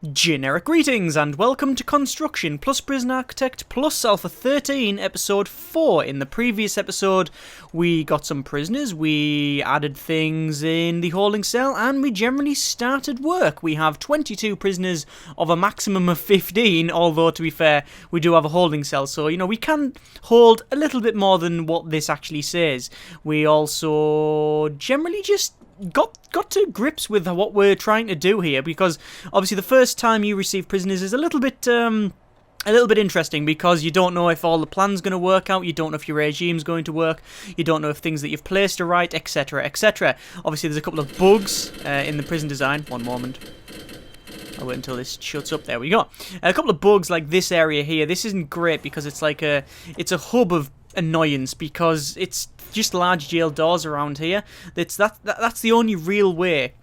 Generic greetings and welcome to Construction plus Prison-Arcitect plus Alpha 13 episode 4. In the previous episode we got some prisoners, we added things in the holding cell and we generally started work. We have 22 prisoners of a maximum of 15, although to be fair we do have a holding cell, so we can hold a little bit more than what this actually says. We also generally just got to grips with what we're trying to do here, because obviously the first time you receive prisoners is a little bit interesting, because you don't know if all the plan's going to work out, you don't know if your regime's going to work, you don't know if things that you've placed are right, etc, etc. Obviously there's a couple of bugs in the prison design. One moment. I'll wait until this shuts up. There we go. A couple of bugs like this area here. This isn't great because it's like it's a hub of annoyance, because it's just large jail doors around here. That's the only real way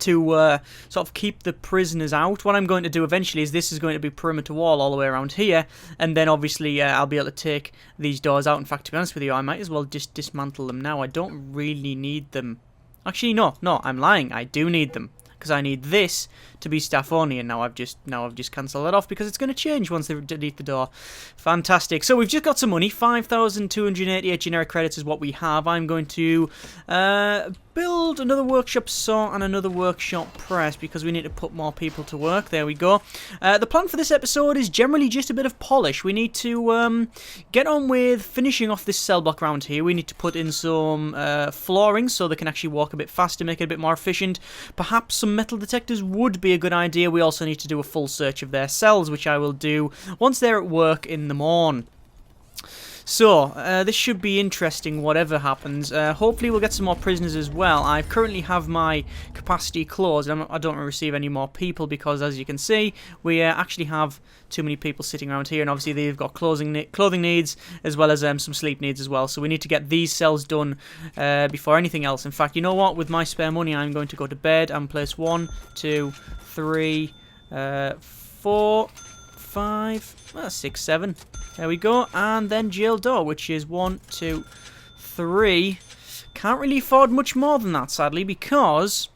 to sort of keep the prisoners out. What I'm going to do eventually is this is going to be perimeter wall all the way around here, and then obviously I'll be able to take these doors out. In fact, to be honest with you, I might as well just dismantle them now. I don't really need them. Actually, no, I'm lying. I do need them, because I need this to be staff only, and now I've just cancelled that off because it's going to change once they delete the door. Fantastic. So we've just got some money. 5,288 generic credits is what we have. I'm going to build another workshop saw and another workshop press, because we need to put more people to work. There we go. The plan for this episode is generally just a bit of polish. We need to get on with finishing off this cell block around here. We need to put in some flooring so they can actually walk a bit faster, make it a bit more efficient. Perhaps some metal detectors would be a good idea. We also need to do a full search of their cells, which I will do once they're at work in the morn. So, this should be interesting whatever happens. Hopefully we'll get some more prisoners as well. I currently have my capacity closed. I don't want to receive any more people because, as you can see, we actually have too many people sitting around here, and obviously they've got clothing needs as well as some sleep needs as well. So we need to get these cells done before anything else. In fact, you know what? With my spare money, I'm going to go to bed and place 1, 2, 3, 4, 5, 6, 7. There we go. And then jail door, which is 1, 2, 3. Can't really afford much more than that, sadly, because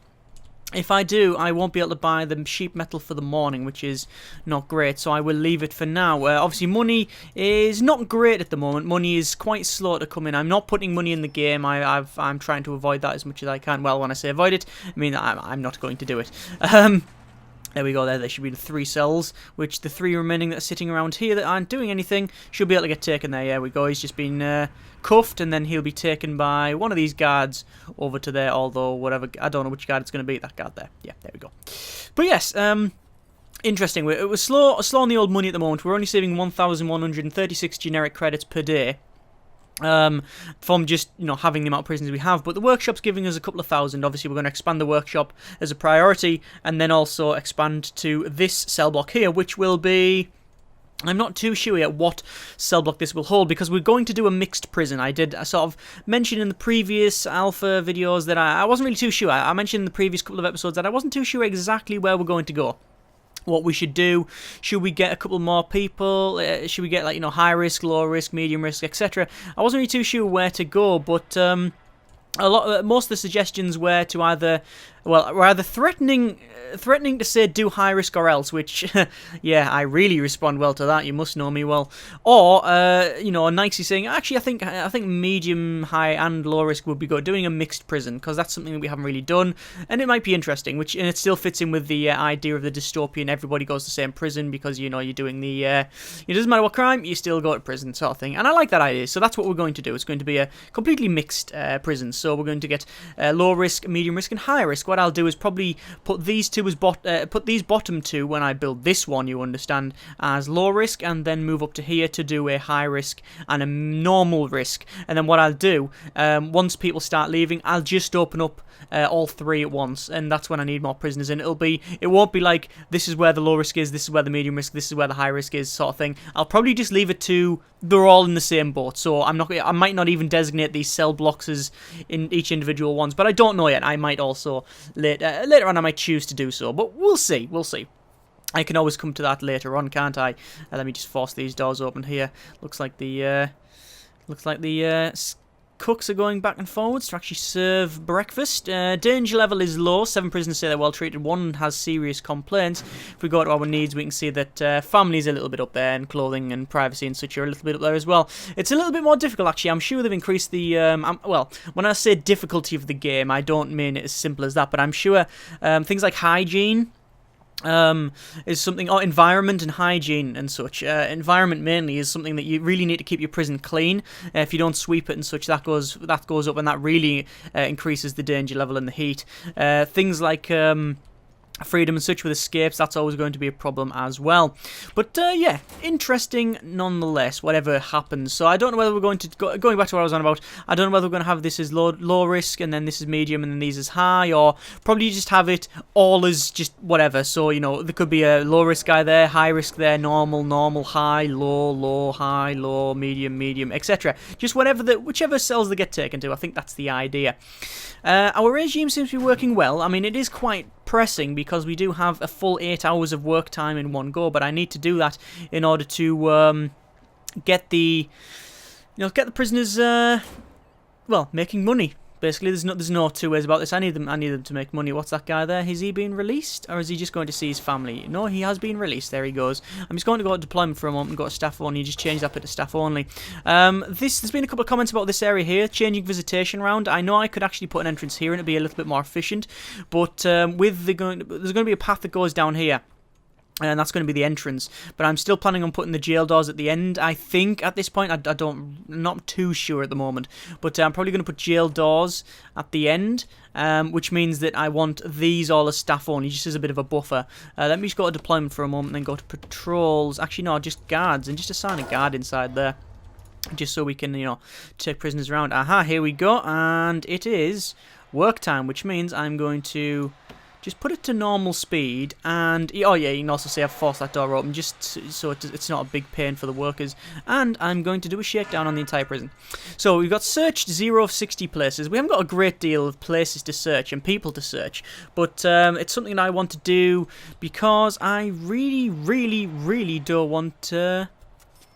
if I do, I won't be able to buy the sheet metal for the morning, which is not great, so I will leave it for now. Obviously, money is not great at the moment. Money is quite slow to come in. I'm not putting money in the game. I'm trying to avoid that as much as I can. Well, when I say avoid it, I mean I'm not going to do it. There we go. There should be the 3 cells, which the 3 remaining that are sitting around here that aren't doing anything should be able to get taken there. There we go. He's just been cuffed, and then he'll be taken by one of these guards over to there, although whatever, I don't know which guard it's going to be. That guard there. Yeah, there we go. But yes, interesting. It was slow on the old money at the moment. We're only saving 1,136 generic credits per day. From just having the amount of prisoners we have, but the workshop's giving us a couple of thousand. Obviously we're going to expand the workshop as a priority, and then also expand to this cell block here, which will be, I'm not too sure yet what cell block this will hold, because we're going to do a mixed prison. I did sort of mention in the previous alpha videos that I wasn't really too sure. I mentioned in the previous couple of episodes that I wasn't too sure exactly where we're going to go, what we should do. Should we get a couple more people? Should we get high risk, low risk, medium risk, etc.? I wasn't really too sure where to go, but most of the suggestions were to either threatening to say do high risk or else, which yeah, I really respond well to that. You must know me well. Or nicely saying, actually I think medium, high and low risk would be good. Doing a mixed prison, because that's something that we haven't really done, and it might be interesting. And it still fits in with the idea of the dystopian. Everybody goes to the same prison because you're doing the it doesn't matter what crime, you still go to prison sort of thing. And I like that idea. So that's what we're going to do. It's going to be a completely mixed prison. So we're going to get low risk, medium risk, and high risk. What I'll do is probably put these two as put these bottom two, when I build this one, you understand, as low risk, and then move up to here to do a high risk and a normal risk. And then what I'll do, once people start leaving, I'll just open up all 3 at once, and that's when I need more prisoners. And it won't be like this is where the low risk is, this is where the medium risk, this is where the high risk is, sort of thing. I'll probably just leave it to they're all in the same boat. So I might not even designate these cell blocks as in each individual ones, but I don't know yet. I might also later on I might choose to do so, but we'll see. I can always come to that later on, can't I? Let me just force these doors open here. Looks like the cooks are going back and forwards to actually serve breakfast. Danger level is low. 7 prisoners say they're well treated. 1 has serious complaints. If we go to our needs, we can see that family's a little bit up there, and clothing and privacy and such are a little bit up there as well. It's a little bit more difficult, actually. I'm sure they've increased the... well, when I say difficulty of the game, I don't mean it as simple as that, but I'm sure things like hygiene... is something, or environment and hygiene and such. Environment mainly is something that you really need to keep your prison clean. If you don't sweep it and such, that goes up, and that really increases the danger level and the heat. Things like freedom and such with escapes, that's always going to be a problem as well. But yeah, interesting nonetheless, whatever happens. So I don't know whether we're going to, going back to what I was on about, I don't know whether we're going to have this as low risk, and then this is medium, and then these as high, or probably just have it all as just whatever. So, you know, there could be a low risk guy there, high risk there, normal, high, low, high, low, medium, etc. Just whichever cells they get taken to. I think that's the idea. Our regime seems to be working well. I mean, it is quite pressing because we do have a full 8 hours of work time in one go, but I need to do that in order to get the prisoners well, making money. Basically, there's no two ways about this. I need them to make money. What's that guy there? Is he being released, or is he just going to see his family? No, he has been released. There he goes. I'm just going to go to deployment for a moment and go to staff only. Just change that bit to staff only. There's been a couple of comments about this area here, changing visitation round. I know I could actually put an entrance here and it'd be a little bit more efficient, but there's going to be a path that goes down here. And that's going to be the entrance, but I'm still planning on putting the jail doors at the end. I think at this point, I'm not too sure at the moment, but I'm probably going to put jail doors at the end, which means that I want these all as staff only, just as a bit of a buffer. Let me just go to deployment for a moment, and then go to patrols. Actually, no, just guards, and just assign a guard inside there, just so we can, you know, take prisoners around. Aha, here we go, and it is work time, which means I'm going to just put it to normal speed, and oh yeah, you can also say I've forced that door open just so it's not a big pain for the workers. And I'm going to do a shakedown on the entire prison. So we've got searched 0 of 60 places. We haven't got a great deal of places to search and people to search, but it's something that I want to do because I really don't want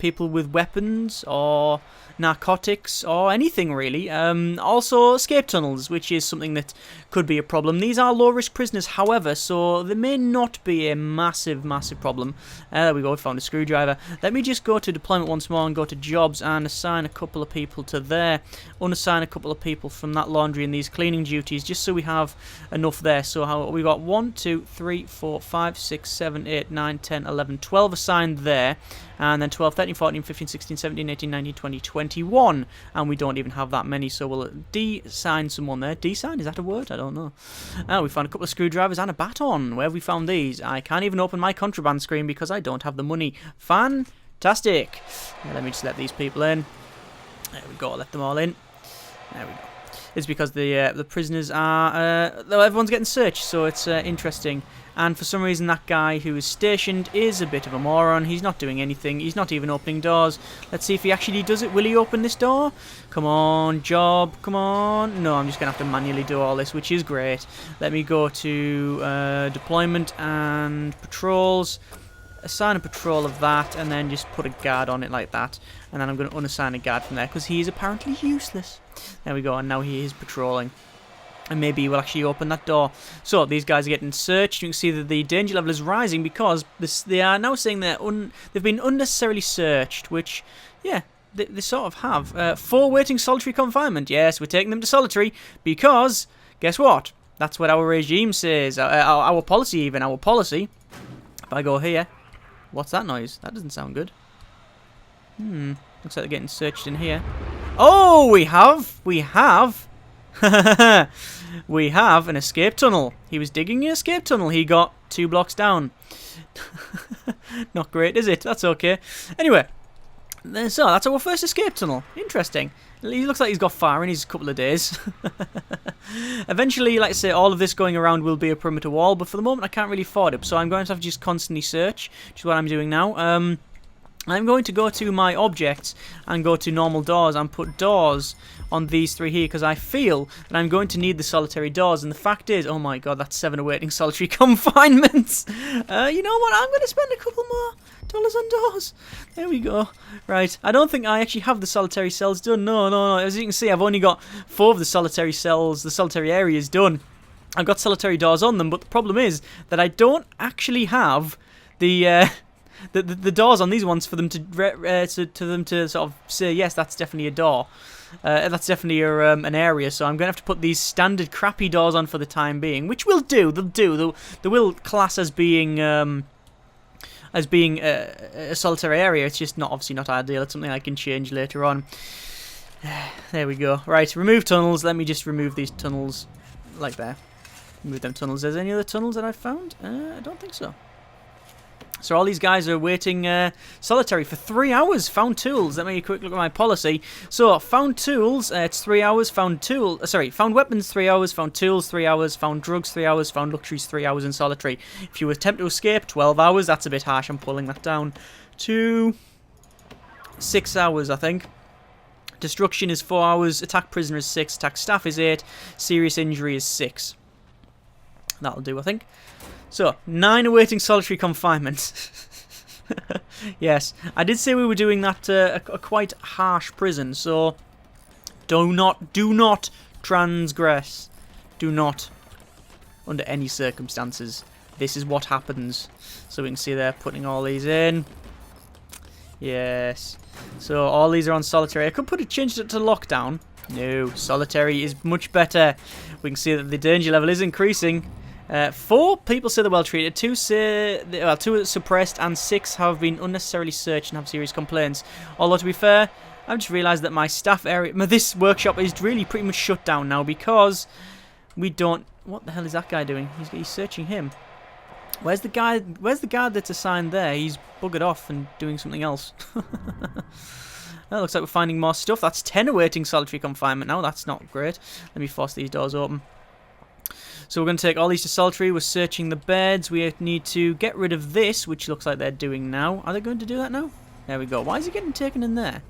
people with weapons or narcotics or anything really. Also escape tunnels, which is something that could be a problem. These are low risk prisoners, however, so they may not be a massive problem. There we go, we found a screwdriver. Let me just go to deployment once more and go to jobs and assign a couple of people to there, unassign a couple of people from that laundry and these cleaning duties, just so we have enough there. So we got 1 2 3 4 5 6 7 8 9 10 11 12 assigned there, and then 12 13 14 15 16 17 18 19 20 21, and we don't even have that many, so we'll de-sign someone there. De-sign, is that a word? I don't know. We found a couple of screwdrivers and a baton. Where have we found these? I can't even open my contraband screen because I don't have the money. Fantastic. Let me just let these people in. There we go, let them all in. There we go. It's because the prisoners are... everyone's getting searched, so it's interesting. And for some reason that guy who is stationed is a bit of a moron. He's not doing anything. He's not even opening doors. Let's see if he actually does it. Will he open this door? Come on, job. Come on. No, I'm just going to have to manually do all this, which is great. Let me go to deployment and patrols. Assign a patrol of that, and then just put a guard on it like that. And then I'm going to unassign a guard from there, because he is apparently useless. There we go, and now he is patrolling. And maybe he will actually open that door. So these guys are getting searched. You can see that the danger level is rising because they are now saying they've been unnecessarily searched, which, yeah, they sort of have. 4 waiting solitary confinement. Yes, we're taking them to solitary because, guess what? That's what our regime says. Our policy even. Our policy. If I go here, what's that noise? That doesn't sound good. Looks like they're getting searched in here. Oh, we have. We have an escape tunnel. He was digging an escape tunnel. He got 2 blocks down. Not great, is it? That's okay. Anyway, so that's our first escape tunnel. Interesting. He looks like he's got fire in his couple of days. Eventually, like I say, all of this going around will be a perimeter wall, but for the moment I can't really afford it, so I'm going to have to just constantly search, which is what I'm doing now. I'm going to go to my objects and go to normal doors and put doors on these 3 here because I feel that I'm going to need the solitary doors. And the fact is, oh my god, that's 7 awaiting solitary confinement. You know what? I'm going to spend a couple more dollars on doors. There we go. Right, I don't think I actually have the solitary cells done. No. As you can see, I've only got 4 of the solitary cells, the solitary areas done. I've got solitary doors on them, but the problem is that I don't actually have the doors on these ones for them to sort of say, yes, that's definitely a door. That's definitely an area, so I'm going to have to put these standard crappy doors on for the time being, which will do. They will class as being a solitary area. It's just obviously not ideal. It's something I can change later on. There we go. Right, remove tunnels. Let me just remove these tunnels like there. Remove them tunnels. There's any other tunnels that I've found? I don't think so. So all these guys are waiting solitary for 3 hours. Found tools. Let me a quick look at my policy. So found tools, it's 3 hours. Found weapons 3 hours. Found tools 3 hours. Found drugs 3 hours. Found luxuries 3 hours in solitary. If you attempt to escape, 12 hours. That's a bit harsh. I'm pulling that down to 6 hours, I think. Destruction is 4 hours. Attack prisoner is 6. Attack staff is 8. Serious injury is 6. That'll do, I think. So, 9 awaiting solitary confinement. Yes, I did say we were doing that a quite harsh prison, so do not transgress. Do not, under any circumstances. This is what happens. So we can see they're putting all these in. Yes. So all these are on solitary. I could change it to lockdown. No, solitary is much better. We can see that the danger level is increasing. 4 people say they're well treated, 2 say 2 are suppressed, and 6 have been unnecessarily searched and have serious complaints. Although to be fair, I've just realised that my staff area, this workshop is really pretty much shut down now because we don't. What the hell is that guy doing? He's searching him. Where's the guy? Where's the guard that's assigned there? He's buggered off and doing something else. That looks like we're finding more stuff. That's 10 awaiting solitary confinement now. That's not great. Let me force these doors open. So we're going to take all these to solitary. We're searching the beds. We need to get rid of this, which looks like they're doing now. Are they going to do that now? There we go. Why is he getting taken in there?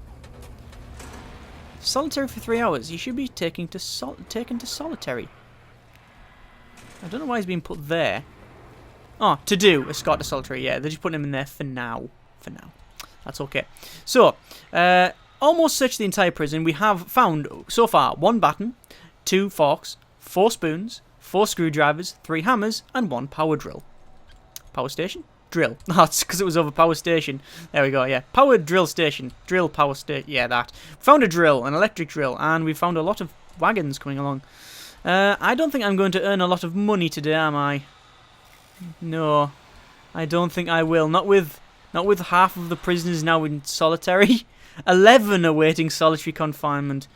Solitary for 3 hours. He should be taken to solitary. I don't know why he's being put there. Oh, to do. Escort to solitary. Yeah, they're just putting him in there for now. That's okay. So, almost searched the entire prison. We have found, so far, 1 baton, 2 forks, 4 spoons, 4 screwdrivers, 3 hammers, and 1 power drill. Power station? Drill. That's because it was over power station. There we go, yeah. Power drill station. Drill power station. Yeah, that. Found a drill, an electric drill, and we found a lot of wagons coming along. I don't think I'm going to earn a lot of money today, am I? No. I don't think I will. Not with half of the prisoners now in solitary. 11 awaiting solitary confinement.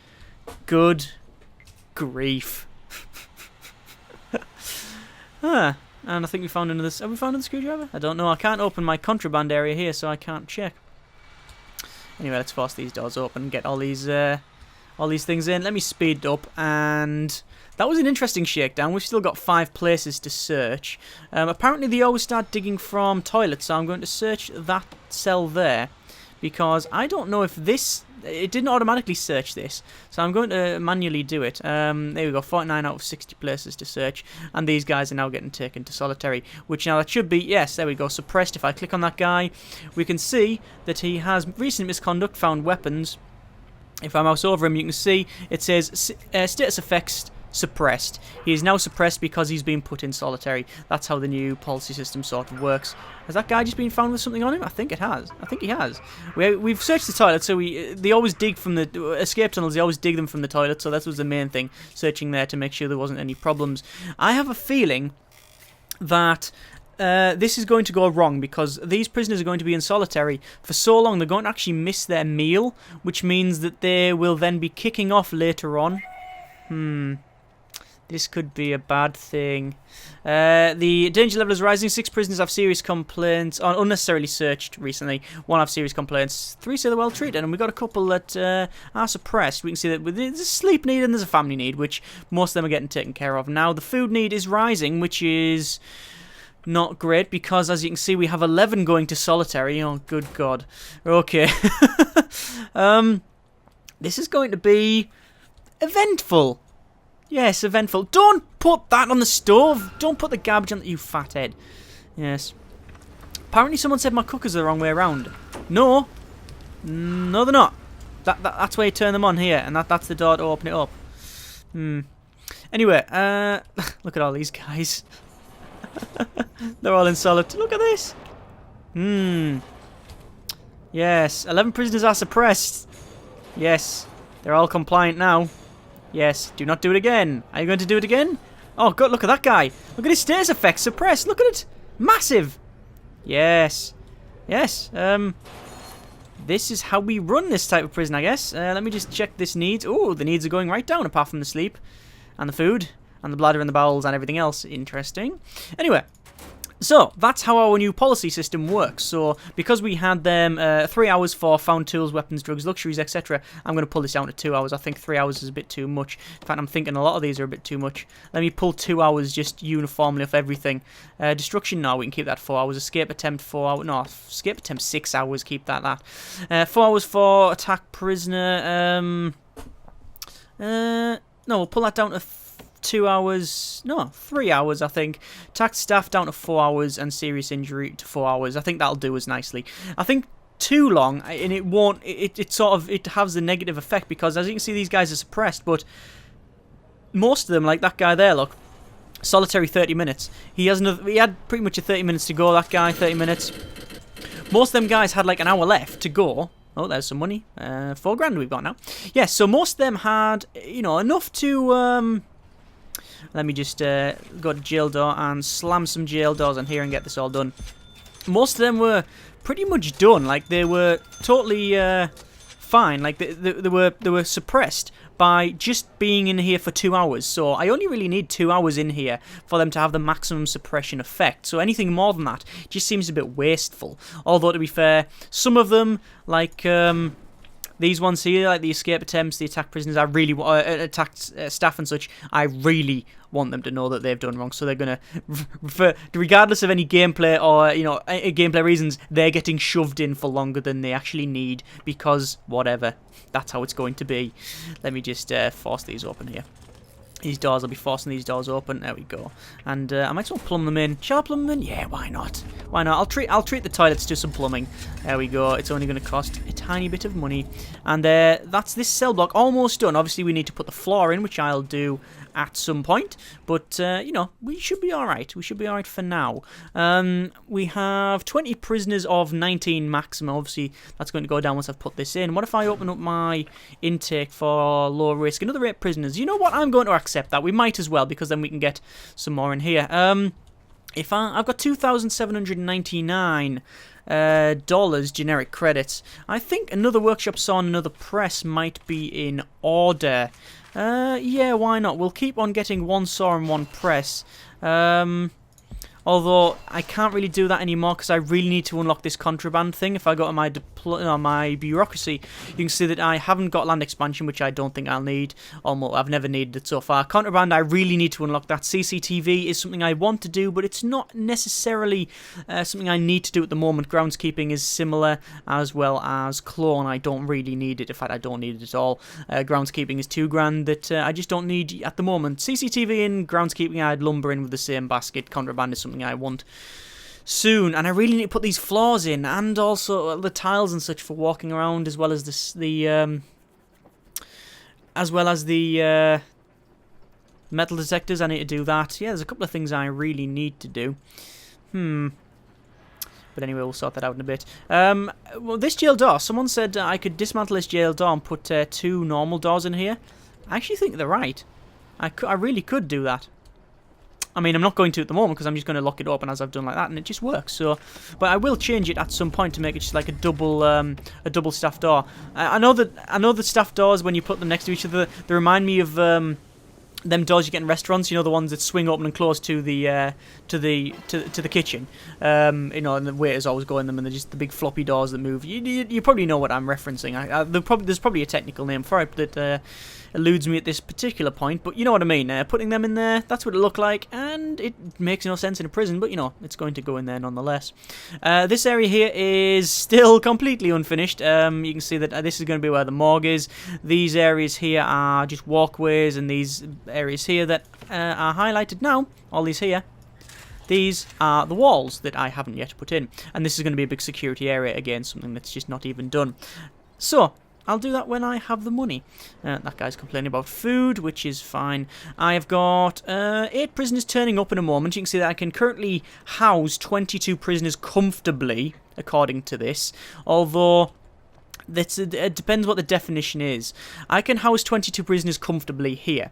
Good grief. And I think we found another. Have we found another screwdriver? I don't know. I can't open my contraband area here, so I can't check. Anyway, let's force these doors open and get all these things in. Let me speed up. And that was an interesting shakedown. We've still got 5 places to search. Apparently, they always start digging from toilets, so I'm going to search that cell there because I don't know if this. It didn't automatically search this, so I'm going to manually do it. There we go, 49 out of 60 places to search, and these guys are now getting taken to solitary, which now that should be, yes, there we go, suppressed. If I click on that guy, we can see that he has recent misconduct, found weapons. If I mouse over him, you can see it says status effects suppressed. He is now suppressed because he's been put in solitary. That's how the new policy system sort of works. Has that guy just been found with something on him? I think it has. I think he has. We've searched the toilet, so they always dig from the escape tunnels. They always dig them from the toilet, so that was the main thing. Searching there to make sure there wasn't any problems. I have a feeling that this is going to go wrong because these prisoners are going to be in solitary for so long they're going to actually miss their meal, which means that they will then be kicking off later on. This could be a bad thing. The danger level is rising. 6 prisoners have serious complaints, unnecessarily searched recently. 1 have serious complaints. 3 say they're well treated, and we've got a couple that are suppressed. We can see that there's a sleep need and there's a family need, which most of them are getting taken care of. Now, the food need is rising, which is not great, because as you can see we have 11 going to solitary. Oh, good God. Okay. This is going to be eventful. Yes, eventful. Don't put that on the stove. Don't put the garbage on, you fathead. Yes. Apparently someone said my cookers are the wrong way around. No. No, they're not. That's where you turn them on here, and that's the door to open it up. Anyway, look at all these guys. They're all in solitary. Look at this. Yes, 11 prisoners are suppressed. Yes, they're all compliant now. Yes, do not do it again. Are you going to do it again? Oh, God, look at that guy. Look at his status effects suppressed. Look at it. Massive. Yes. Yes. This is how we run this type of prison, I guess. Let me just check this needs. Oh, the needs are going right down, apart from the sleep and the food and the bladder and the bowels and everything else. Interesting. Anyway. So, that's how our new policy system works. So, because we had them 3 hours for found tools, weapons, drugs, luxuries, etc., I'm going to pull this down to 2 hours. I think 3 hours is a bit too much. In fact, I'm thinking a lot of these are a bit too much. Let me pull 2 hours just uniformly off everything. Destruction, no, we can keep that 4 hours. Escape attempt, 4 hours. No, escape attempt, 6 hours. Keep that. 4 hours for attack prisoner. No, we'll pull that down to 2 hours, no, 3 hours, I think. Attacked staff down to 4 hours, and serious injury to 4 hours. I think that'll do us nicely. I think too long, and it won't, it sort of, it has a negative effect, because as you can see, these guys are suppressed, but most of them, like that guy there, look, solitary 30 minutes. He had pretty much a 30 minutes to go, that guy, 30 minutes. Most of them guys had like an hour left to go. Oh, there's some money. 4 grand we've got now. Yeah, so most of them had, you know, enough to, let me just go to jail door and slam some jail doors on here and get this all done. Most of them were pretty much done. Like, they were totally fine. Like, they were suppressed by just being in here for 2 hours. So I only really need 2 hours in here for them to have the maximum suppression effect. So anything more than that just seems a bit wasteful. Although, to be fair, some of them, like these ones here, like the escape attempts, the attack prisoners, I really attacked staff and such, I really want them to know that they've done wrong. So they're going to, regardless of any gameplay or, you know, gameplay reasons, they're getting shoved in for longer than they actually need, because whatever. That's how it's going to be. Let me just force these open here. These doors, I'll be forcing these doors open. There we go. And I might as well plumb them in. Shall I plumb them in? Yeah, why not? Why not? I'll treat the toilets to some plumbing. There we go. It's only going to cost a tiny bit of money. And that's this cell block almost done. Obviously, we need to put the floor in, which I'll do at some point. But, you know, we should be alright. We should be alright for now. We have 20 prisoners of 19 maximum. Obviously, that's going to go down once I've put this in. What if I open up my intake for low risk? Another 8 prisoners. You know what? I'm going to accept that. We might as well, because then we can get some more in here. If I've got 2,799 dollars generic credits. I think another workshop saw and another press might be in order. Yeah, why not? We'll keep on getting 1 saw and 1 press. Although I can't really do that anymore because I really need to unlock this contraband thing. If I go to my bureaucracy, you can see that I haven't got land expansion, which I don't think I'll need. Almost, I've never needed it so far. Contraband, I really need to unlock that. CCTV is something I want to do, but it's not necessarily something I need to do at the moment. Groundskeeping is similar, as well as clone. I don't really need it. In fact, I don't need it at all. Groundskeeping is 2 grand that I just don't need at the moment. CCTV and groundskeeping, I'd lumber in with the same basket. Contraband is something I want soon, and I really need to put these floors in, and also the tiles and such for walking around, as well as the metal detectors. I need to do that. Yeah, there's a couple of things I really need to do. But anyway, we'll sort that out in a bit. Well, this jail door, someone said I could dismantle this jail door and put 2 normal doors in here. I actually think they're right. I really could do that. I mean, I'm not going to at the moment because I'm just going to lock it open as I've done like that, and it just works. So, but I will change it at some point to make it just like a double staff door. I know that staff doors, when you put them next to each other, they remind me of them doors you get in restaurants. You know, the ones that swing open and close to the kitchen. You know, and the waiters always go in them, and they're just the big floppy doors that move. You probably know what I'm referencing. There's probably a technical name for it, but eludes me at this particular point, but you know what I mean. Putting them in there, that's what it looked like, and it makes no sense in a prison, but you know, it's going to go in there nonetheless. This area here is still completely unfinished. You can see that this is going to be where the morgue is. These areas here are just walkways, and these areas here that are highlighted now, all these here, these are the walls that I haven't yet put in. And this is going to be a big security area, again, something that's just not even done. So, I'll do that when I have the money. That guy's complaining about food, which is fine. I've got 8 prisoners turning up in a moment. You can see that I can currently house 22 prisoners comfortably, according to this. Although, it depends what the definition is. I can house 22 prisoners comfortably here.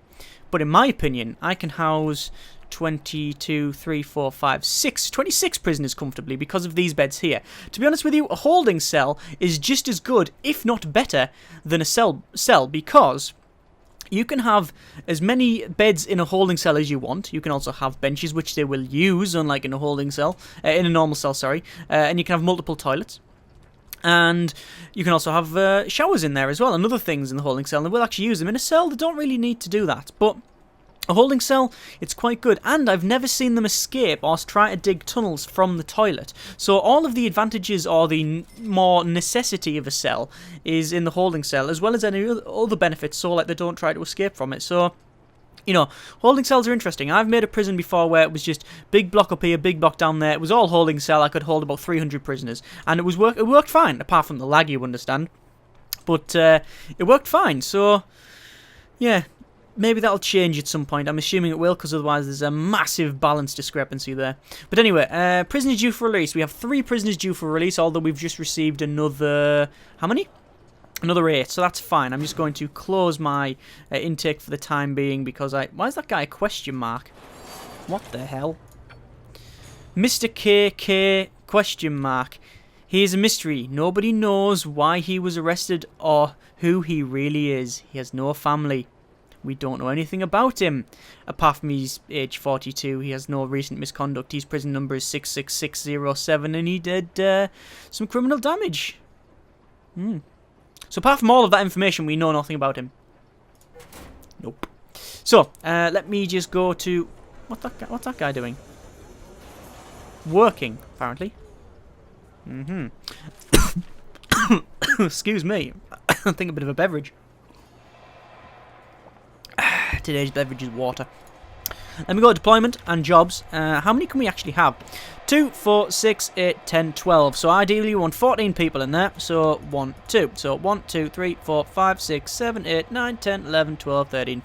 But in my opinion, I can house 26 prisoners comfortably because of these beds here. To be honest with you, a holding cell is just as good, if not better, than a cell because you can have as many beds in a holding cell as you want. You can also have benches, which they will use, unlike in a holding cell, in a normal cell, sorry. And you can have multiple toilets. And you can also have showers in there as well, and other things in the holding cell, and we'll actually use them. In a cell, they don't really need to do that, but a holding cell, it's quite good, and I've never seen them escape or try to dig tunnels from the toilet. So all of the advantages or the more necessity of a cell is in the holding cell, as well as any other benefits, so like they don't try to escape from it. So, you know, holding cells are interesting. I've made a prison before where it was just big block up here, big block down there. It was all holding cell. I could hold about 300 prisoners, and it worked fine, apart from the lag, you understand. But it worked fine, so yeah. Maybe that'll change at some point. I'm assuming it will, because otherwise there's a massive balance discrepancy there. But anyway, prisoners due for release. We have 3 prisoners due for release, although we've just received another... How many? Another 8, so that's fine. I'm just going to close my intake for the time being, because Why is that guy a question mark? What the hell? Mr. KK question mark. He is a mystery. Nobody knows why he was arrested or who he really is. He has no family. We don't know anything about him. Apart from he's age 42, he has no recent misconduct. His prison number is 66607, and he did some criminal damage. So apart from all of that information, we know nothing about him. Nope. So, let me just go to... What's that guy doing? Working, apparently. Excuse me. I think a bit of a beverage. Today's beverage is water. Let me go to deployment and jobs. How many can we actually have? 2, 4, 6, 8, 10, 12. So ideally we want 14 people in there. So 1, 2. So 1, 2, 3, 4, 5, 6, 7, 8, 9, 10, 11, 12, 13.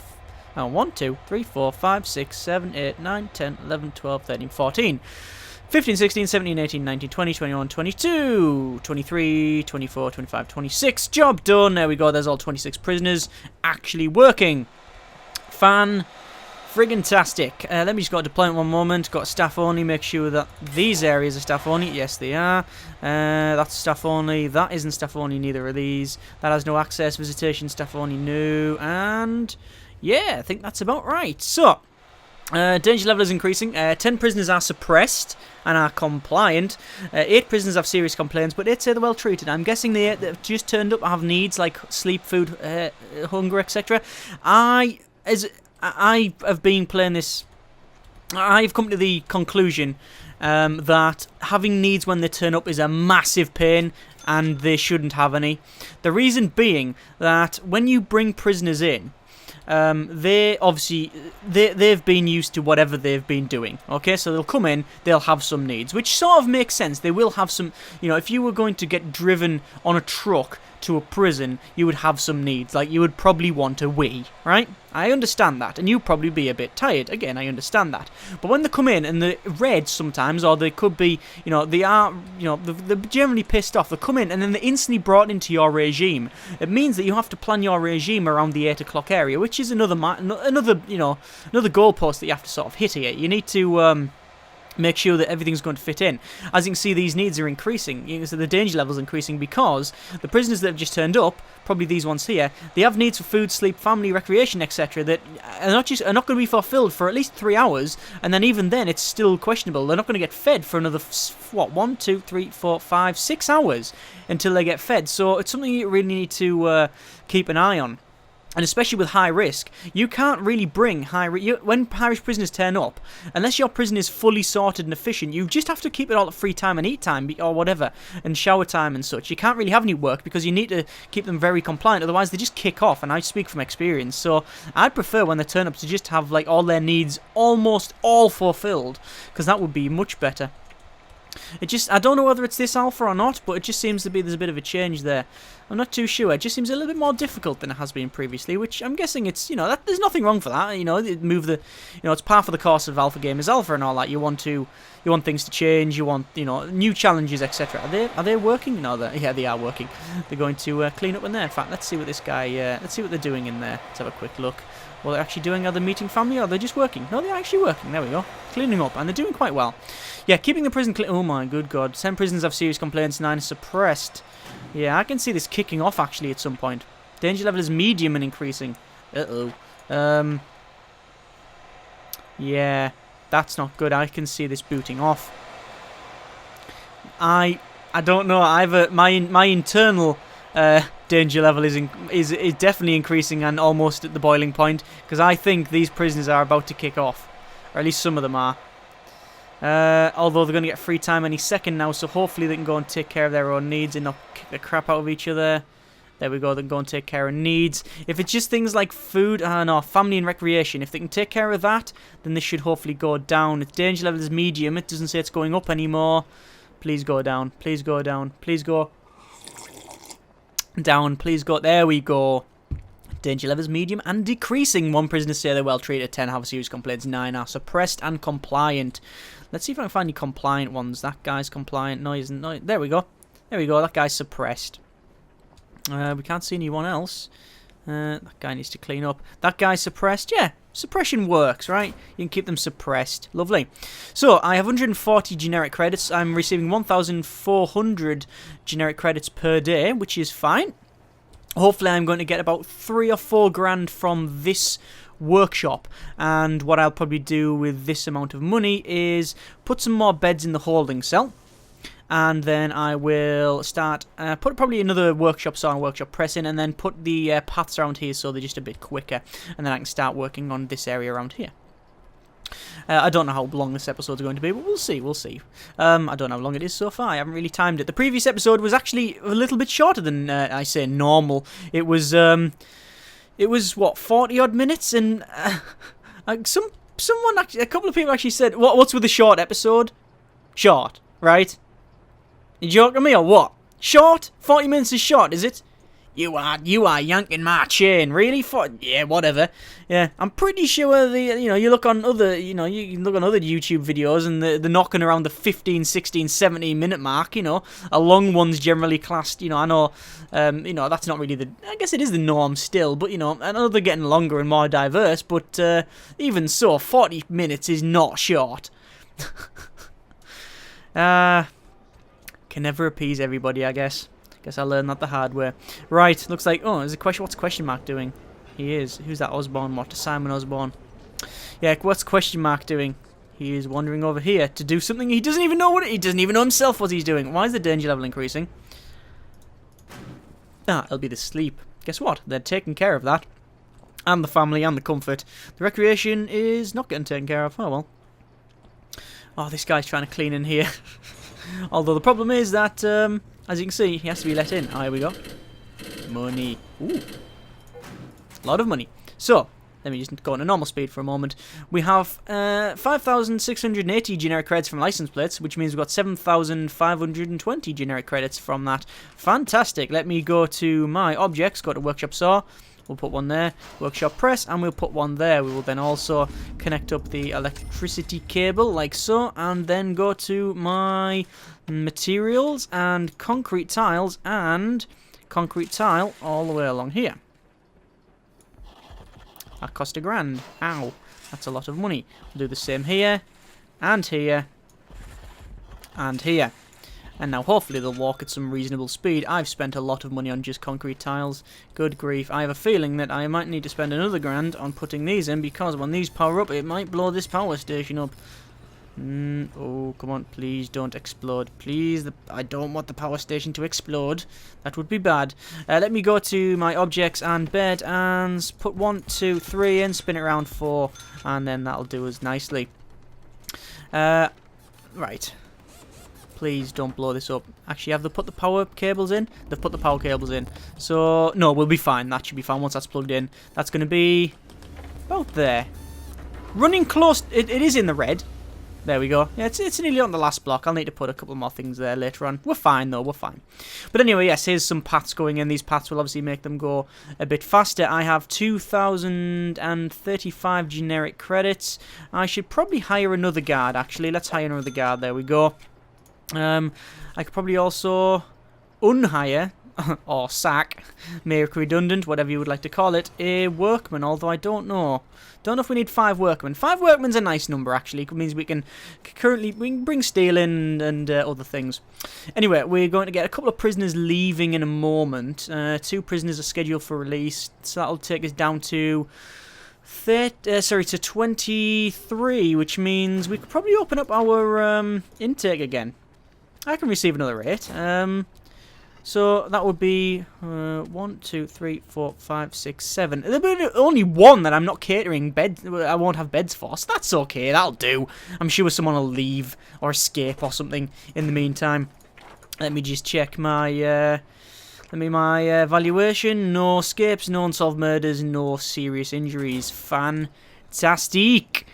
1, 2, 3, 4, 5, 6, 7, 8, 9, 10, 11, 12, 13, 14. 15, 16, 17, 18, 19, 20, 21, 22, 23, 24, 25, 26. Job done. There we go. There's all 26 prisoners actually working. Fan-friggin-tastic. Let me just go to deployment one moment. Got staff only. Make sure that these areas are staff only. Yes, they are. That's staff only. That isn't staff only. Neither are these. That has no access. Visitation. Staff only. No. And yeah, I think that's about right. So, danger level is increasing. 10 prisoners are suppressed and are compliant. 8 prisoners have serious complaints, but 8 say they're well treated. I'm guessing the 8 that have just turned up have needs like sleep, food, hunger, etc. I have been playing this, I've come to the conclusion that having needs when they turn up is a massive pain, and they shouldn't have any. The reason being that when you bring prisoners in, they've been used to whatever they've been doing. Okay, so they'll come in, they'll have some needs, which sort of makes sense. They will have some, you know, if you were going to get driven on a truck to a prison, you would have some needs. Like, you would probably want a wee, right? I understand that, and you'd probably be a bit tired. Again, I understand that. But when they come in and they're red sometimes, or they could be, you know, they are, you know, they're generally pissed off. They come in and then they're instantly brought into your regime. It means that you have to plan your regime around the 8 o'clock area, which is another goalpost that you have to sort of hit here. You need to make sure that everything's going to fit in. As you can see, these needs are increasing. You can see the danger level is increasing because the prisoners that have just turned up, probably these ones here, they have needs for food, sleep, family, recreation, etc. that are not going to be fulfilled for at least 3 hours, and then even then it's still questionable. They're not going to get fed for another, 1, 2, 3, 4, 5, 6 hours until they get fed. So it's something you really need to keep an eye on. And especially with high risk, you can't really bring when high-risk prisoners turn up, unless your prison is fully sorted and efficient, you just have to keep it all at free time and eat time or whatever, and shower time and such. You can't really have any work because you need to keep them very compliant, otherwise they just kick off, and I speak from experience. So I'd prefer when they turn up to just have like all their needs almost all fulfilled, because that would be much better. I don't know whether it's this alpha or not, but it just seems to be there's a bit of a change there. I'm not too sure. It just seems a little bit more difficult than it has been previously, which I'm guessing it's, there's nothing wrong for that. It's par for the course of alpha gamers alpha and all that. You want things to change. You want, new challenges, etc. Are they working? No, yeah, they are working. They're going to clean up in there. In fact, let's see what this guy. Let's see what they're doing in there. Let's have a quick look. What they're actually doing? Are they meeting family or are they just working? No, they're actually working. There we go. Cleaning up, and they're doing quite well. Yeah, keeping the prison clean. Oh my good God. 10 prisons have serious complaints, 9 are suppressed. Yeah, I can see this kicking off actually at some point. Danger level is medium and increasing. Uh-oh. Yeah, that's not good. I can see this booting off. I don't know. Either my internal danger level is definitely increasing and almost at the boiling point, because I think these prisoners are about to kick off, or at least some of them are. Although they're going to get free time any second now, so hopefully they can go and take care of their own needs and not kick the crap out of each other. There we go, they can go and take care of needs. If it's just things like food, family and recreation, if they can take care of that, then this should hopefully go down. Its danger level is medium, it doesn't say it's going up anymore. Please go down, please go down, please go down, please go. There we go. Danger levels medium and decreasing. 1 prisoner say they're well treated, 10 have serious complaints, 9 are suppressed and compliant. Let's see if I can find any compliant ones. That guy's compliant. No, he isn't. No, there we go. There we go. That guy's suppressed. We can't see anyone else. That guy needs to clean up. That guy's suppressed. Yeah, suppression works, right? You can keep them suppressed. Lovely. So, I have 140 generic credits. I'm receiving 1,400 generic credits per day, which is fine. Hopefully I'm going to get about 3 or 4 grand from this workshop, and what I'll probably do with this amount of money is put some more beds in the holding cell, and then I will start put probably another workshop saw and workshop press in, and then put the paths around here so they're just a bit quicker, and then I can start working on this area around here. I don't know how long this episode's going to be, but we'll see, I don't know how long it is so far. I haven't really timed it. The previous episode was actually a little bit shorter than, I say, normal. It was what, 40-odd minutes? And a couple of people actually said, what's with the short episode? Short, right? You joking me or what? Short? 40 minutes is short, is it? You are yanking my chain, really? Yeah, whatever. Yeah, I'm pretty sure you look on other, you can look on other YouTube videos and they're knocking around the 15, 16, 17 minute mark. A long one's generally classed. I know, that's not really I guess it is the norm still, but I know they're getting longer and more diverse. But even so, 40 minutes is not short. Can never appease everybody, I guess. Guess I learned that the hard way. Right, looks like... Oh, there's a question. What's question mark doing? He is. Who's that Osborne? What? Simon Osborne. Yeah, what's question mark doing? He is wandering over here to do something he doesn't even know he doesn't even know himself what he's doing. Why is the danger level increasing? It'll be the sleep. Guess what? They're taking care of that. And the family and the comfort. The recreation is not getting taken care of. Oh, well. Oh, this guy's trying to clean in here. Although the problem is that... as you can see, he has to be let in. Oh, here we go. Money. Ooh. A lot of money. So, let me just go on a normal speed for a moment. We have 5,680 generic credits from license plates, which means we've got 7,520 generic credits from that. Fantastic. Let me go to my objects, go to workshop saw. We'll put one there, workshop press, and we'll put one there. We will then also connect up the electricity cable like so, and then go to my materials and concrete tiles and concrete tile all the way along here. That cost £1 grand. Ow, that's a lot of money. We'll do the same here, and here, and here. And now hopefully they'll walk at some reasonable speed. I've spent a lot of money on just concrete tiles. Good grief. I have a feeling that I might need to spend another £1 grand on putting these in, because when these power up, it might blow this power station up. Oh, come on, please don't explode. Please, I don't want the power station to explode. That would be bad. Let me go to my objects and bed and put 1, 2, 3 in, spin it around 4, and then that'll do us nicely. Right. Please don't blow this up. Actually, have they put the power cables in? They've put the power cables in. So, no, we'll be fine. That should be fine once that's plugged in. That's going to be about there. Running close. It is in the red. There we go. Yeah, it's nearly on the last block. I'll need to put a couple more things there later on. We're fine, though. We're fine. But anyway, yes, here's some paths going in. These paths will obviously make them go a bit faster. I have 2,035 generic credits. I should probably hire another guard, actually. Let's hire another guard. There we go. I could probably also unhire or sack, make redundant, whatever you would like to call it, a workman, although I don't know. Don't know if we need 5 workmen. 5 workmen's a nice number, actually. It means we can bring steel in and other things. Anyway, we're going to get a couple of prisoners leaving in a moment. 2 prisoners are scheduled for release, so that'll take us down to 23, which means we could probably open up our intake again. I can receive another 8. So that would be 1, 2, 3, 4, 5, 6, 7. There'll be only 1 that I'm not catering bed. I won't have beds for, so that's okay. That'll do. I'm sure someone will leave or escape or something in the meantime. Let me just check my evaluation. No escapes, no unsolved murders, no serious injuries. Fantastic.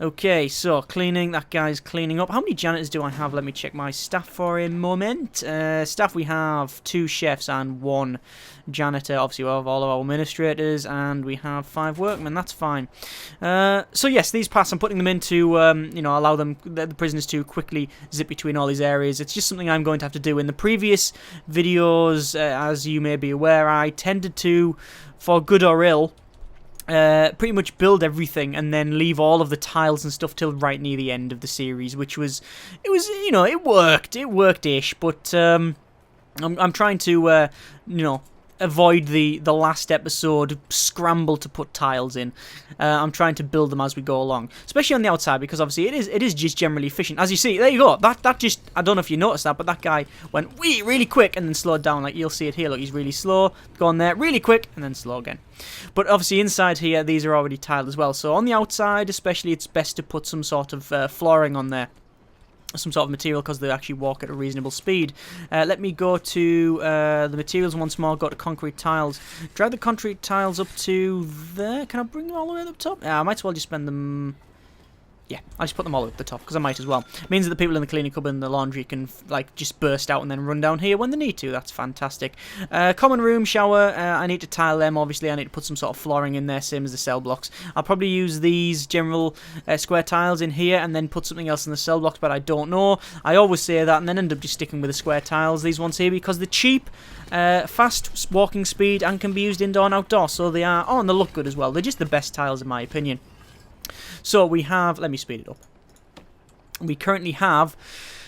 Okay, so cleaning. That guy's cleaning up. How many janitors do I have? Let me check my staff for a moment. Staff, we have 2 chefs and 1 janitor. Obviously, we have all of our administrators, and we have 5 workmen. That's fine. So yes, these paths, I'm putting them in to, allow them, the prisoners to quickly zip between all these areas. It's just something I'm going to have to do. In the previous videos, as you may be aware, I tended to, for good or ill, pretty much build everything and then leave all of the tiles and stuff till right near the end of the series, which was, it worked-ish, but I'm trying to, avoid the last episode scramble to put tiles in. I'm trying to build them as we go along, especially on the outside, because obviously it is just generally efficient. As you see, there you go. That just, I don't know if you noticed that, but that guy went really quick and then slowed down. Like you'll see it here. Look, he's really slow. Go on there, really quick, and then slow again. But obviously inside here, these are already tiled as well. So on the outside, especially, it's best to put some sort of flooring on there. Some sort of material, because they actually walk at a reasonable speed. Let me go to the materials once more. Go to concrete tiles. Drag the concrete tiles up to there. Can I bring them all the way up top? Yeah, I might as well just spend them. Yeah, I'll just put them all at the top, because I might as well. It means that the people in the cleaning cupboard and the laundry can, just burst out and then run down here when they need to. That's fantastic. Common room, shower, I need to tile them, obviously. I need to put some sort of flooring in there, same as the cell blocks. I'll probably use these general square tiles in here and then put something else in the cell blocks, but I don't know. I always say that and then end up just sticking with the square tiles, these ones here, because they're cheap, fast walking speed, and can be used indoor and outdoor. So they are, and they look good as well. They're just the best tiles in my opinion. So we have, let me speed it up. We currently have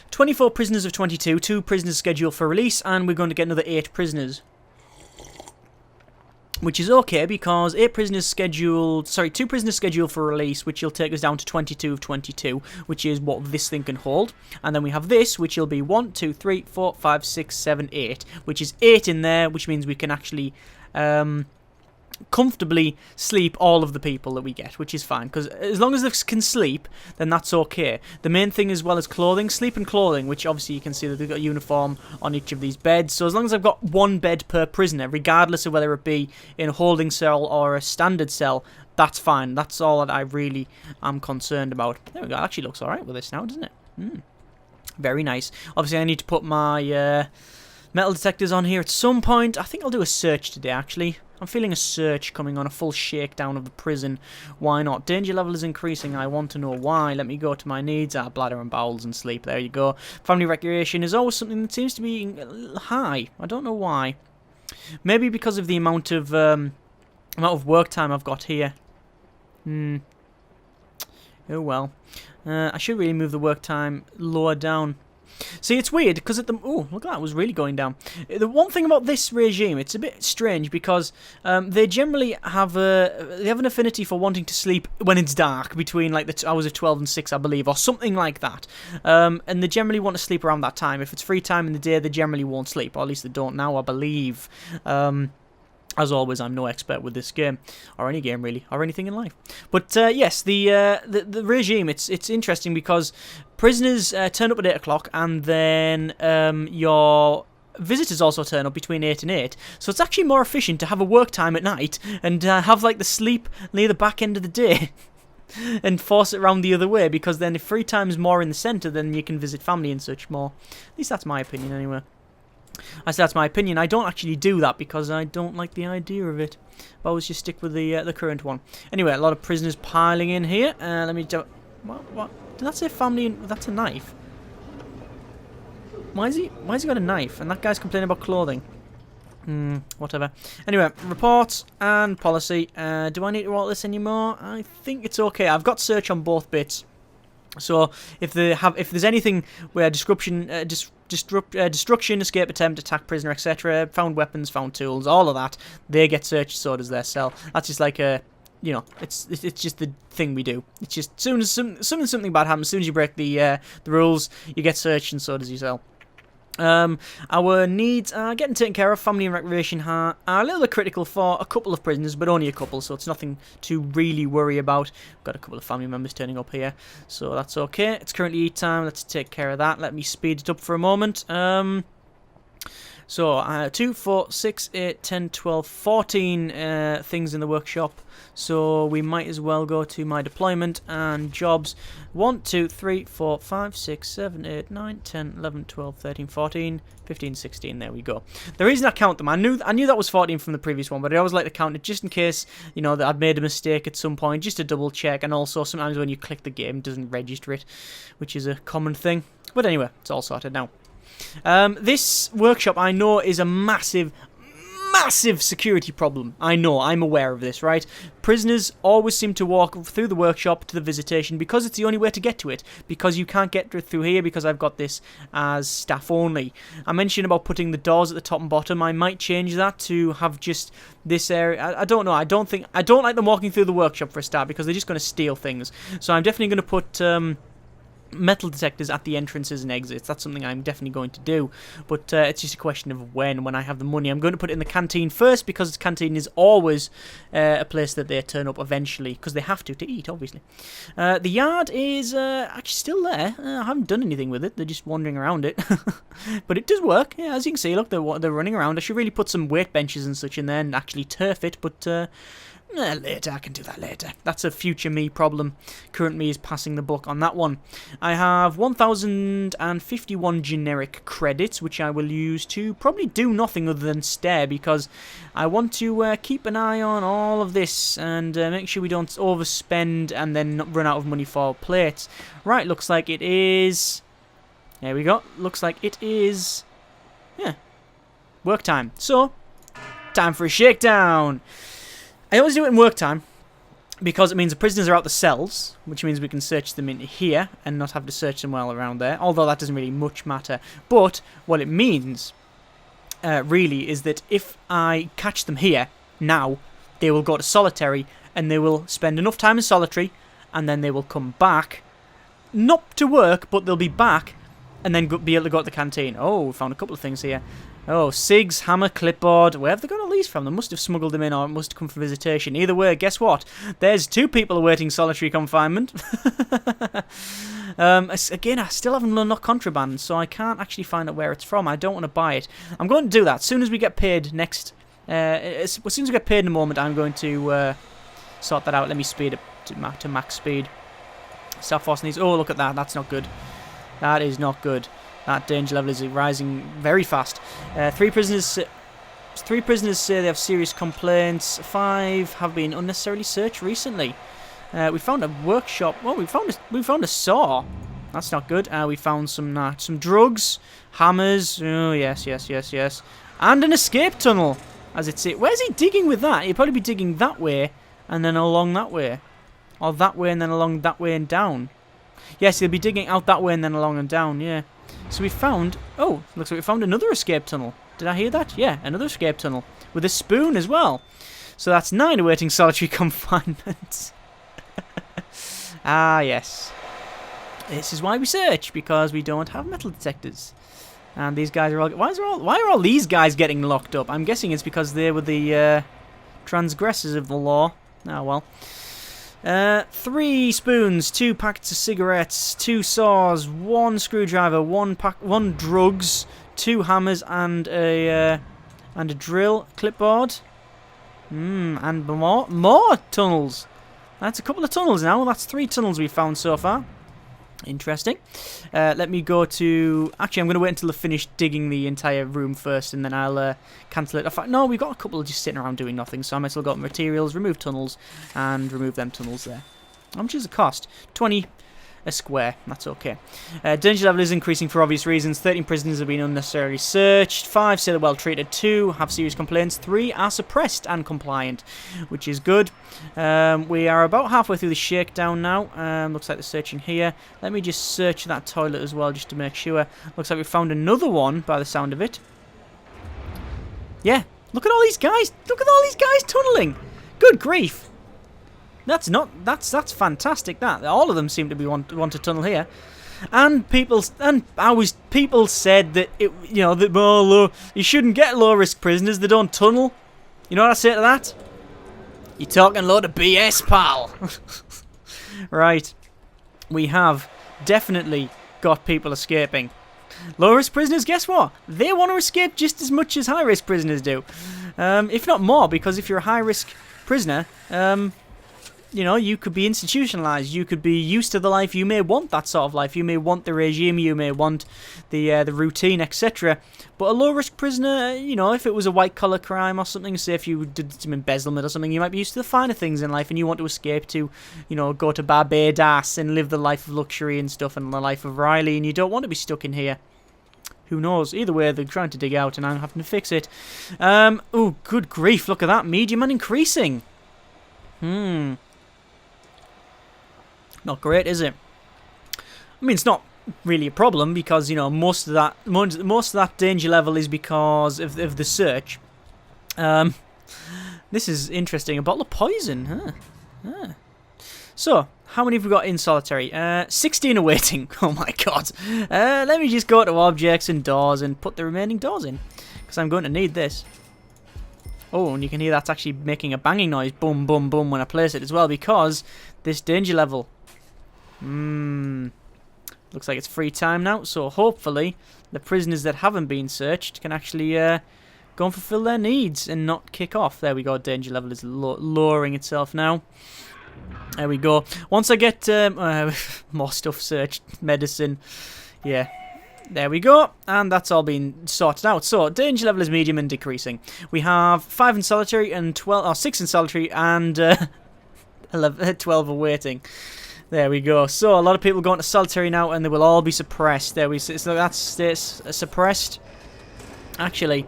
24 prisoners of 22, 2 prisoners scheduled for release, and we're going to get another 8 prisoners. Which is okay, because 2 prisoners scheduled for release, which will take us down to 22 of 22, which is what this thing can hold. And then we have this, which will be 1, 2, 3, 4, 5, 6, 7, 8, which is 8 in there, which means we can actually comfortably sleep all of the people that we get, which is fine, because as long as they can sleep, then that's okay. The main thing as well as clothing, sleep and clothing, which obviously you can see that they've got a uniform on each of these beds. So as long as I've got 1 bed per prisoner, regardless of whether it be in a holding cell or a standard cell, that's fine. That's all that I really am concerned about. There we go. It actually looks alright with this now, doesn't it? Very nice. Obviously I need to put my metal detectors on here at some point. I think I'll do a search today, actually. I'm feeling a search coming on, a full shakedown of the prison. Why not? Danger level is increasing. I want to know why. Let me go to my needs. Bladder and bowels and sleep. There you go. Family recreation is always something that seems to be high. I don't know why. Maybe because of the amount of work time I've got here. Oh well. I should really move the work time lower down. See, it's weird because at the oh, look at that, it was really going down. The one thing about this regime, it's a bit strange because they generally have an affinity for wanting to sleep when it's dark, between like the hours of 12 and 6, I believe, or something like that. And they generally want to sleep around that time. If it's free time in the day, they generally won't sleep, or at least they don't now, I believe. As always, I'm no expert with this game, or any game really, or anything in life. But yes, the regime, it's interesting because prisoners turn up at 8 o'clock, and then your visitors also turn up between 8 and 8. So it's actually more efficient to have a work time at night and have like the sleep near the back end of the day. And force it around the other way, because then if free time is more in the centre, then you can visit family and such more. At least that's my opinion anyway. I say that's my opinion. I don't actually do that because I don't like the idea of it. But I always just stick with the current one. Anyway, a lot of prisoners piling in here. Let me do... What? Did that say family? That's a knife. Why has he got a knife? And that guy's complaining about clothing. Whatever. Anyway, reports and policy. Do I need to write this anymore? I think it's okay. I've got search on both bits. So if there's anything where destruction, escape attempt, attack prisoner, etc., found weapons, found tools, all of that, they get searched. So does their cell. That's just like a, you know, it's just the thing we do. It's just as soon as something bad happens, as soon as you break the rules, you get searched, and so does your cell. Our needs are getting taken care of. Family and recreation are a little bit critical for a couple of prisoners, but only a couple, so it's nothing to really worry about. We've got a couple of family members turning up here, so that's okay. It's currently eat time. Let's take care of that. Let me speed it up for a moment. So, 2, 4, 6, 8, 10, 12, 14 things in the workshop. So, we might as well go to my deployment and jobs. 1, 2, 3, 4, 5, 6, 7, 8, 9, 10, 11, 12, 13, 14, 15, 16. There we go. The reason I count them, I knew that was 14 from the previous one, but I always like to count it just in case, you know, that I'd made a mistake at some point, just to double check. And also, sometimes when you click the game, it doesn't register it, which is a common thing. But anyway, it's all sorted now. This workshop, I know, is a massive security problem. I know, I'm aware of this, right? Prisoners always seem to walk through the workshop to the visitation because it's the only way to get to it. Because you can't get through here because I've got this as staff only. I mentioned about putting the doors at the top and bottom. I might change that to have just this area. I don't know. I don't like them walking through the workshop for a start because they're just going to steal things. So I'm definitely going to put metal detectors at the entrances and exits. That's something I'm definitely going to do, but it's just a question of when I have the money. I'm going to put it in the canteen first because the canteen is always a place that they turn up eventually because they have to eat, obviously. The yard is actually still there. I haven't done anything with it. They're just wandering around it, but it does work. Yeah, as you can see, look, they're running around. I should really put some weight benches and such in there and actually turf it, but later, I can do that later. That's a future me problem. Current me is passing the buck on that one. I have 1,051 generic credits, which I will use to probably do nothing other than stare, because I want to keep an eye on all of this and make sure we don't overspend and then run out of money for plates. Right, looks like it is... There we go. Looks like it is... Yeah. Work time. So, time for a shakedown. I always do it in work time because it means the prisoners are out the cells, which means we can search them in here and not have to search them while around there, although that doesn't really much matter. But what it means, really, is that if I catch them here, now, they will go to solitary and they will spend enough time in solitary and then they will come back, not to work, but they'll be back and then be able to go to the canteen. Oh, we found a couple of things here. Oh, SIGs, hammer, clipboard. Where have they got all these from? They must have smuggled them in, or it must have come from visitation. Either way, guess what? There's 2 people awaiting solitary confinement. Again, I still haven't unlocked contraband, so I can't actually find out where it's from. I don't want to buy it. I'm going to do that as soon as we get paid next. As soon as we get paid in a moment, I'm going to sort that out. Let me speed up to max speed. Start forcing these. Oh, look at that. That's not good. That is not good. That danger level is rising very fast. 3 prisoners say they have serious complaints. 5 have been unnecessarily searched recently. We found a workshop. Oh, we found a saw. That's not good. We found some drugs, hammers. Oh yes, and an escape tunnel. As it's it. Where's he digging with that? He'd probably be digging that way and then along that way, or that way and then along that way and down. Yes, he'll be digging out that way and then along and down. Yeah. So we found... Oh, looks like we found another escape tunnel. Did I hear that? Yeah, another escape tunnel. With a spoon as well. So that's 9 awaiting solitary confinement. Ah, yes. This is why we search, because we don't have metal detectors. And these guys are all... Why are all these guys getting locked up? I'm guessing it's because they were the transgressors of the law. Oh, well. 3 spoons, 2 packets of cigarettes, 2 saws, 1 screwdriver, 1 drugs, 2 hammers, and a drill clipboard. And more tunnels. That's a couple of tunnels now. That's 3 tunnels we've found so far. Interesting. Let me go to... Actually, I'm going to wait until I finish digging the entire room first, and then I'll cancel it. In fact, no, we've got a couple just sitting around doing nothing, so I might as well go to materials, remove tunnels, and remove them tunnels there. How much is the cost? 20 a square. That's okay. Danger level is increasing for obvious reasons. 13 prisoners have been unnecessarily searched. 5 say they're well treated. 2 have serious complaints. 3 are suppressed and compliant, which is good. We are about halfway through the shakedown now. Looks like they're searching here. Let me just search that toilet as well, just to make sure. Looks like we found another one by the sound of it. Yeah. Look at all these guys. Look at all these guys tunneling. Good grief. That's fantastic. That all of them seem to be want to tunnel here, and people said that you shouldn't get low risk prisoners. They don't tunnel. You know what I say to that? You're talking a load of BS, pal. Right, we have definitely got people escaping. Low risk prisoners, guess what? They want to escape just as much as high risk prisoners do, if not more. Because if you're a high risk prisoner, you could be institutionalized. You could be used to the life. You may want that sort of life. You may want the regime. You may want the routine, etc. But a low-risk prisoner, if it was a white-collar crime or something, say if you did some embezzlement or something, you might be used to the finer things in life, and you want to escape to, go to Barbados and live the life of luxury and stuff, and the life of Riley, and you don't want to be stuck in here. Who knows? Either way, they're trying to dig out, and I'm having to fix it. Oh, good grief! Look at that, medium and increasing. Not great, is it? I mean, it's not really a problem because most of that danger level is because of the search. This is interesting. A bottle of poison, huh? So, how many have we got in solitary? 16 awaiting. Oh my god. Let me just go to objects and doors and put the remaining doors in, because I'm going to need this. Oh, and you can hear that's actually making a banging noise, boom, boom, boom, when I place it as well, because this danger level. Looks like it's free time now, so hopefully the prisoners that haven't been searched can actually go and fulfill their needs and not kick off. There we go, danger level is lowering itself now. There we go. Once I get more stuff searched, medicine, yeah. There we go, and that's all been sorted out. So, danger level is medium and decreasing. We have 5 in solitary and 6 in solitary and 12 awaiting. There we go. So, a lot of people going to solitary now, and they will all be suppressed. There we see. So, that's suppressed. Actually,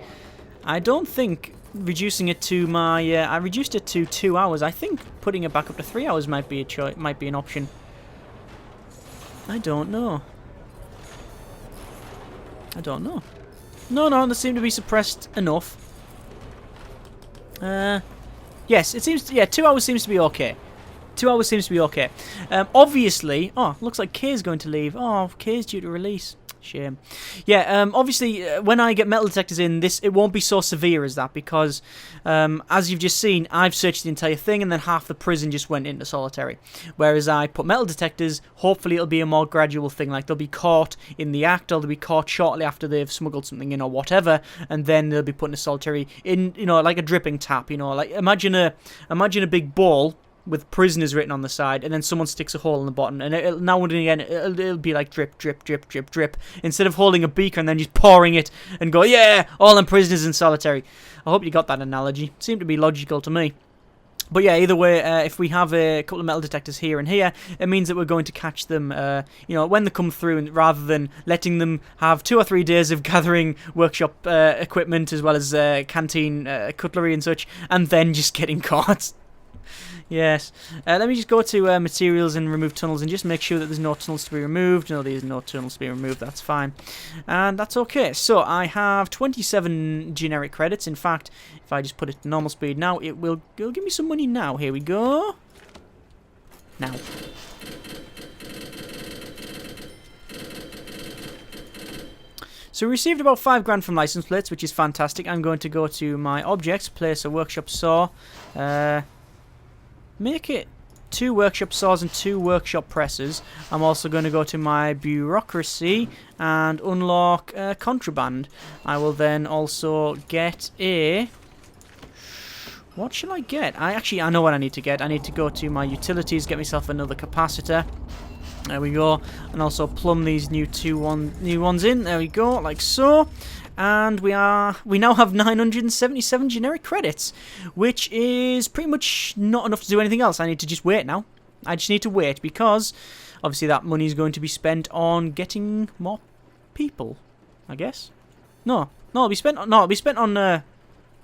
I don't think reducing it to my... I reduced it to 2 hours. I think putting it back up to 3 hours might be an option. I don't know. No, they seem to be suppressed enough. Yes, it seems... Yeah, 2 hours seems to be okay. 2 hours seems to be okay. Obviously... Oh, looks like Kay's going to leave. Oh, Kay's due to release. Shame. Yeah, obviously, when I get metal detectors in, it won't be so severe as that, because, as you've just seen, I've searched the entire thing, and then half the prison just went into solitary. Whereas I put metal detectors, hopefully it'll be a more gradual thing, like they'll be caught in the act, or they'll be caught shortly after they've smuggled something in, or whatever, and then they'll be put into solitary in, like a dripping tap, like, imagine a big bowl with prisoners written on the side, and then someone sticks a hole in the bottom, and now and again it'll be like drip, drip, drip, drip, drip, instead of holding a beaker and then just pouring it and go, yeah, all them prisoners in solitary. I hope you got that analogy. It seemed to be logical to me. But yeah, either way, if we have a couple of metal detectors here and here, it means that we're going to catch them, when they come through, and rather than letting them have 2 or 3 days of gathering workshop equipment as well as canteen cutlery and such, and then just getting caught. Yes. Let me just go to materials and remove tunnels and just make sure that there's no tunnels to be removed. No, there's no tunnels to be removed. That's fine. And that's okay. So I have 27 generic credits. In fact, if I just put it to normal speed now, it'll give me some money now. Here we go. Now. So we received about 5 grand from license plates, which is fantastic. I'm going to go to my objects, place a workshop saw, make it 2 workshop saws and 2 workshop presses. I'm also going to go to my bureaucracy and unlock contraband. I will then also get a... What shall I get? I know what I need to get. I need to go to my utilities, get myself another capacitor. There we go, and also plumb these new ones in. There we go, like so. And we now have 977 generic credits, which is pretty much not enough to do anything else. I need to just wait now. I just need to wait because obviously that money is going to be spent on getting more people, I guess. No, it'll be spent on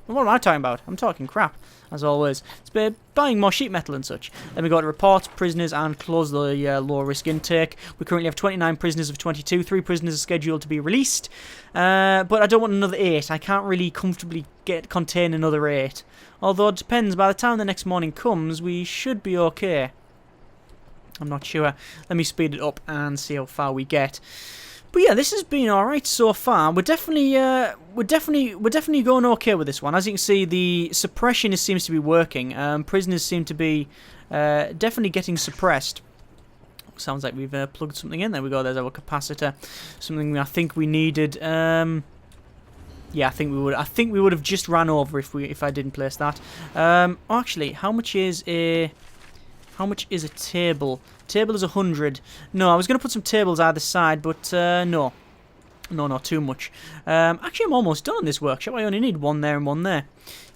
what am I talking about? I'm talking crap, as always. It's buying more sheet metal and such. Then we go to reports, prisoners, and close the low-risk intake. We currently have 29 prisoners of 22. 3 prisoners are scheduled to be released. But I don't want another 8. I can't really comfortably contain another 8. Although it depends. By the time the next morning comes, we should be okay. I'm not sure. Let me speed it up and see how far we get. But yeah, this has been alright so far. We're definitely going okay with this one. As you can see, the suppression seems to be working. Prisoners seem to be definitely getting suppressed. Sounds like we've plugged something in. There we go. There's our capacitor. Something I think we needed. Yeah, I think we would. I think we would have just ran over if I didn't place that. Actually, how much is a table? Table is 100. No, I was going to put some tables either side, but no. No, not too much. Actually, I'm almost done on this workshop. I only need 1 there and 1 there.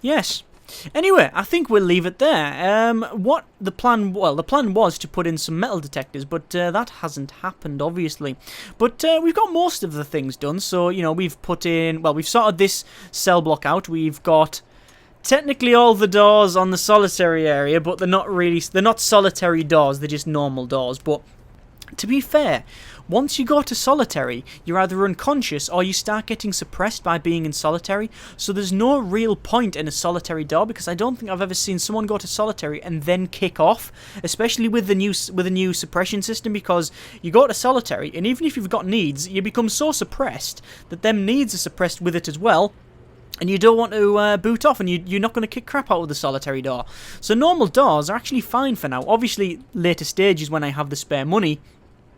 Yes. Anyway, I think we'll leave it there. What the plan? Well, the plan was to put in some metal detectors, but that hasn't happened, obviously. But we've got most of the things done. So you know, we've put in. Well, we've sorted this cell block out. We've got technically all the doors on the solitary area, but they're not solitary doors, they're just normal doors. But to be fair, once you go to solitary, you're either unconscious or you start getting suppressed by being in solitary. So there's no real point in a solitary door, because I don't think I've ever seen someone go to solitary and then kick off, especially with the new suppression system, because you go to solitary and even if you've got needs, you become so suppressed that them needs are suppressed with it as well. And you don't want to boot off, and you're not going to kick crap out of the solitary door. So normal doors are actually fine for now. Obviously, later stages when I have the spare money,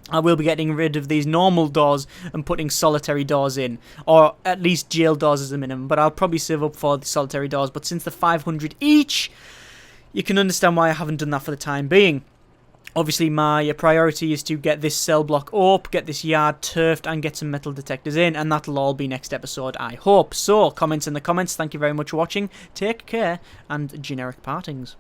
I will be getting rid of these normal doors and putting solitary doors in. Or at least jail doors as a minimum. But I'll probably save up for the solitary doors. But since they're 500 each, you can understand why I haven't done that for the time being. Obviously, my priority is to get this cell block up, get this yard turfed, and get some metal detectors in, and that'll all be next episode, I hope. So, comments in the comments. Thank you very much for watching. Take care, and generic partings.